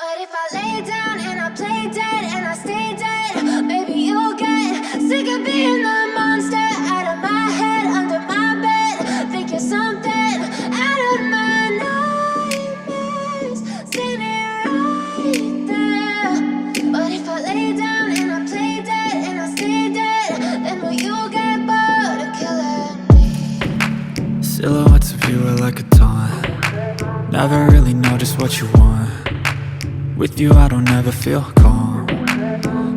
But if I lay down and I play dead and I stay dead, maybe you'll get sick of being the monster out of my head, under my bed. Think you're something out of my nightmares, standing right there. But if I lay down and I play dead and I stay dead, then will you get bored of killing me? Silhouettes of you are like a taunt. Never really know just what you want. With you I don't ever feel calm.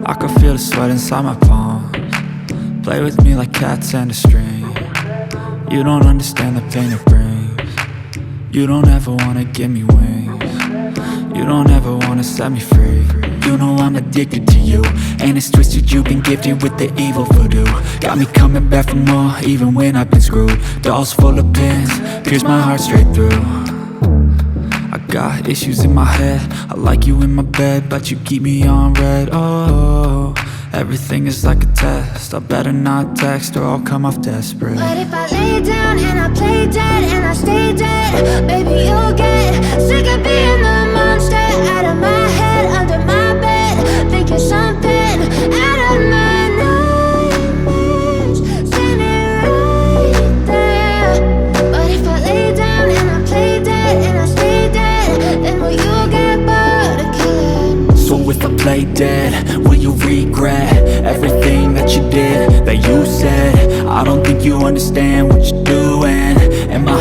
I can feel the sweat inside my palms. Play with me like cats and a string. You don't understand the pain it brings. You don't ever wanna give me wings. You don't ever wanna set me free. You know I'm addicted to you, and it's twisted, you've been gifted with the evil voodoo. Got me coming back for more, even when I've been screwed. Dolls full of pins, pierce my heart straight through. I got issues in my head, I like you in my bed, but you keep me on red. Oh, everything is like a test, I better not text or I'll come off desperate. But if I lay down and I play dead and I stay dead, baby you'll get sick of being the monster out of my head, under my bed. Think you're something out of my nightmares, standing right there. But if I lay down and I play dead and I stay dead, then will you get bored of killing me? So if I play dead, will you regret everything that you did, that you said? I don't think you understand what you're doing, and my